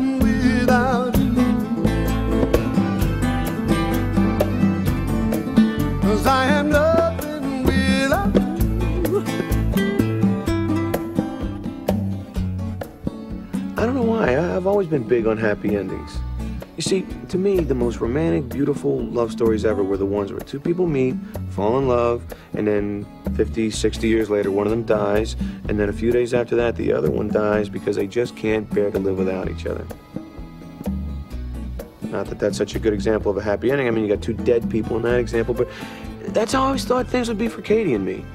nothing without you. 'Cause I am nothing without you. I don't know why. I've always been big on happy endings. You see, to me, the most romantic, beautiful love stories ever were the ones where two people meet, fall in love, and then 50, 60 years later, one of them dies, and then a few days after that, the other one dies because they just can't bear to live without each other. Not that that's such a good example of a happy ending. I mean, you got two dead people in that example, but that's how I always thought things would be for Katie and me.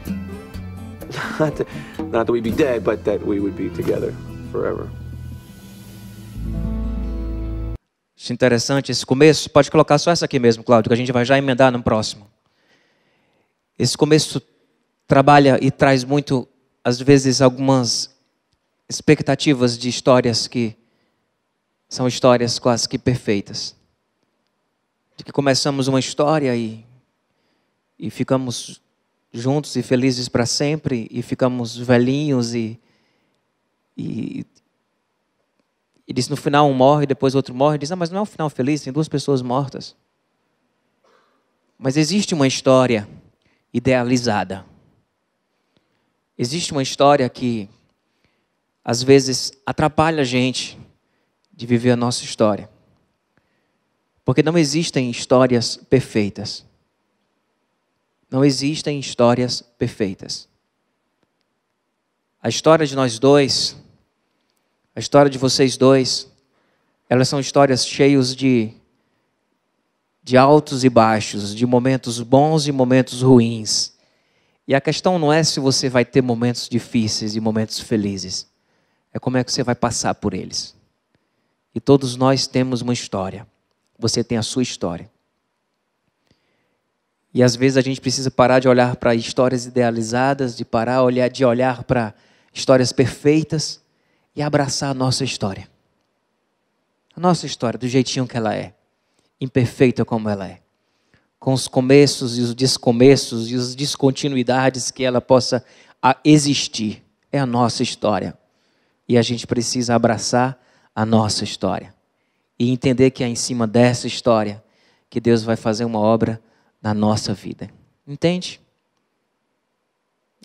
Not that we'd be dead, but that we would be together forever. Acho interessante esse começo. Pode colocar só essa aqui mesmo, Cláudio, que a gente vai já emendar no próximo. Esse começo trabalha e traz muito, às vezes, algumas expectativas de histórias que são histórias quase que perfeitas. De que começamos uma história e ficamos juntos e felizes para sempre, e ficamos velhinhos e diz no final um morre, depois outro morre, e diz, mas não é um final feliz, tem duas pessoas mortas. Mas existe uma história idealizada. Existe uma história que, às vezes, atrapalha a gente de viver a nossa história. Porque não existem histórias perfeitas. Não existem histórias perfeitas. A história de nós dois, a história de vocês dois, elas são histórias cheias de altos e baixos, de momentos bons e momentos ruins. E a questão não é se você vai ter momentos difíceis e momentos felizes. É como é que você vai passar por eles. E todos nós temos uma história. Você tem a sua história. E às vezes a gente precisa parar de olhar para histórias idealizadas, de olhar para histórias perfeitas e abraçar a nossa história. A nossa história, do jeitinho que ela é. Imperfeita como ela é. Com os começos e os descomeços e as descontinuidades que ela possa existir. É a nossa história. E a gente precisa abraçar a nossa história. E entender que é em cima dessa história que Deus vai fazer uma obra na nossa vida. Entende?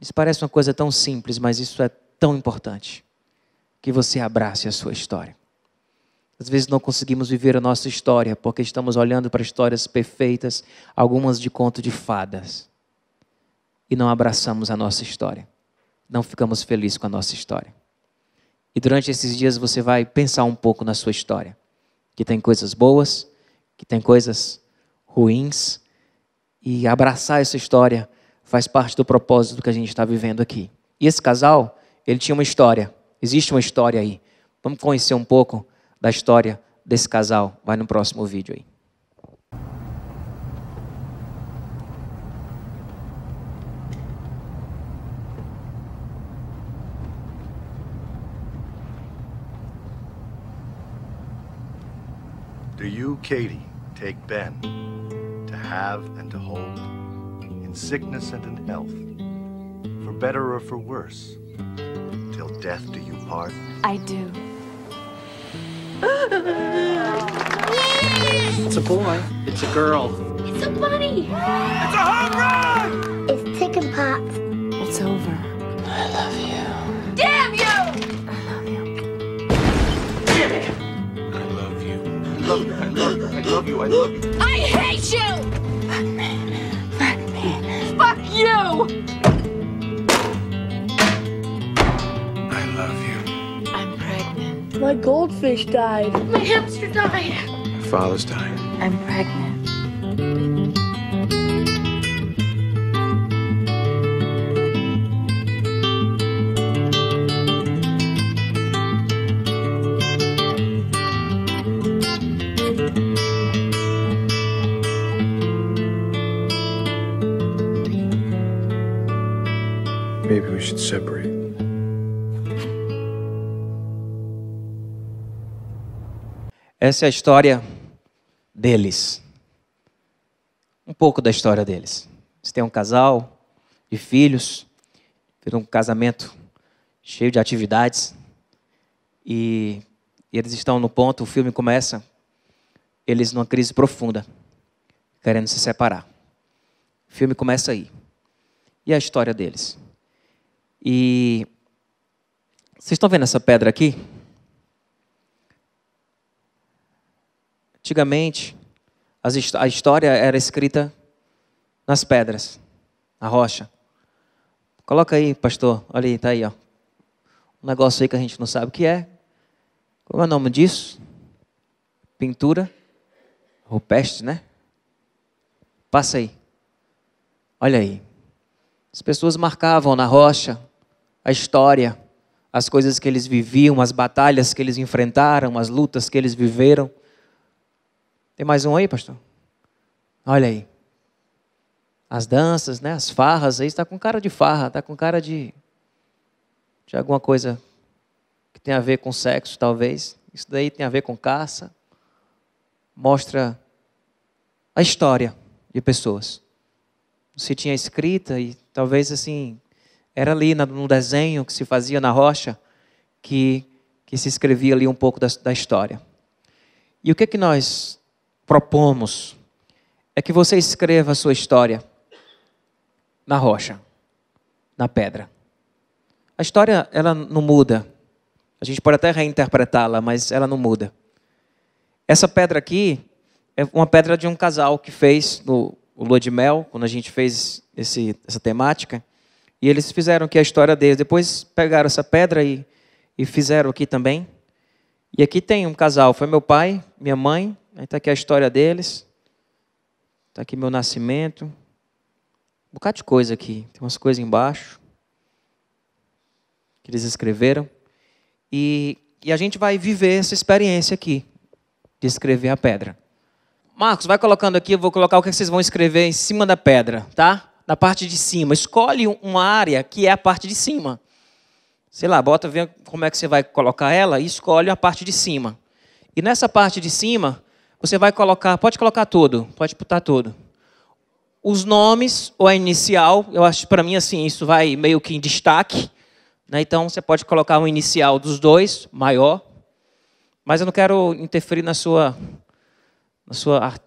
Isso parece uma coisa tão simples, mas isso é tão importante. Que você abrace a sua história. Às vezes não conseguimos viver a nossa história porque estamos olhando para histórias perfeitas, algumas de conto de fadas, e não abraçamos a nossa história. Não ficamos felizes com a nossa história. E durante esses dias você vai pensar um pouco na sua história, que tem coisas boas, que tem coisas ruins, e abraçar essa história faz parte do propósito que a gente está vivendo aqui. E esse casal, ele tinha uma história. Existe uma história aí. Vamos conhecer um pouco da história desse casal. Vai no próximo vídeo aí. Do you, Katie, take Ben to have and to hold, in sickness and in health, for better or for worse? Till death do you part? I do. It's a boy. It's a girl. It's a bunny. It's a home run! It's chicken pox. It's over. I love you. Damn you! I love you. I love you. I love you. I love you. I love you. I love you. I hate you! Fuck me. Fuck me. Fuck you! I love you. I'm pregnant. My goldfish died. My hamster died. My father's dying. I'm pregnant. Maybe we should separate. Essa é a história deles. Um pouco da história deles. Eles têm um casal de filhos, tiveram um casamento cheio de atividades e E eles estão no ponto, o filme começa, eles numa crise profunda, querendo se separar. O filme começa aí. E a história deles? E vocês estão vendo essa pedra aqui? Antigamente, a história era escrita nas pedras, na rocha. Coloca aí, pastor. Olha aí, tá aí, ó. Um negócio aí que a gente não sabe o que é. Como é o nome disso? Pintura rupestre, né? Passa aí. Olha aí. As pessoas marcavam na rocha a história, as coisas que eles viviam, as batalhas que eles enfrentaram, as lutas que eles viveram. Tem mais um aí, pastor? Olha aí. As danças, né? As farras aí, está com cara de farra, está com cara de alguma coisa que tem a ver com sexo, talvez. Isso daí tem a ver com caça. Mostra a história de pessoas. Se tinha escrita e talvez assim, era ali no desenho que se fazia na rocha que se escrevia ali um pouco da história. E o que nós propomos é que você escreva a sua história na rocha, na pedra. A história, ela não muda. A gente pode até reinterpretá-la, mas ela não muda. Essa pedra aqui é uma pedra de um casal que fez no Lua de Mel, quando a gente fez essa temática. E eles fizeram aqui a história deles. Depois pegaram essa pedra e fizeram aqui também. E aqui tem um casal. Foi meu pai, minha mãe. Aí está aqui a história deles. Está aqui meu nascimento. Um bocado de coisa aqui. Tem umas coisas embaixo que eles escreveram. E a gente vai viver essa experiência aqui de escrever a pedra. Marcos, vai colocando aqui, eu vou colocar o que vocês vão escrever em cima da pedra, tá? Na parte de cima. Escolhe uma área que é a parte de cima. Sei lá, bota, vê como é que você vai colocar ela e escolhe a parte de cima. E nessa parte de cima, você vai colocar, pode colocar tudo, pode botar tudo. Os nomes ou a inicial, eu acho para mim assim, isso vai meio que em destaque, né? Então você pode colocar um inicial dos dois, maior, mas eu não quero interferir na sua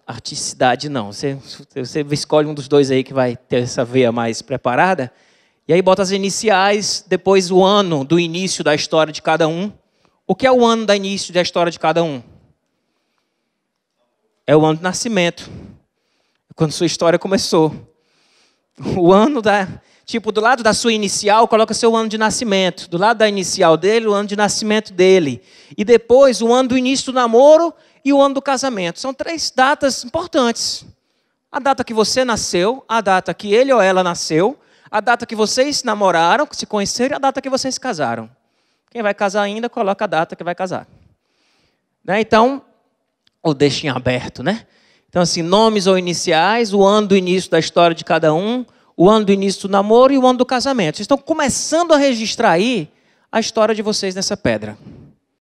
artisticidade, não. Você escolhe um dos dois aí que vai ter essa veia mais preparada, e aí bota as iniciais, depois o ano do início da história de cada um. O que é o ano do início da história de cada um? É o ano do nascimento. Quando sua história começou. O ano tipo, do lado da sua inicial, coloca seu ano de nascimento. Do lado da inicial dele, o ano de nascimento dele. E depois, o ano do início do namoro e o ano do casamento. São 3 datas importantes. A data que você nasceu, a data que ele ou ela nasceu, a data que vocês namoraram, que se conheceram, e a data que vocês casaram. Quem vai casar ainda, coloca a data que vai casar. Né? Então, ou deixa em aberto, né? Então, assim, nomes ou iniciais, o ano do início da história de cada um, o ano do início do namoro e o ano do casamento. Vocês estão começando a registrar aí a história de vocês nessa pedra.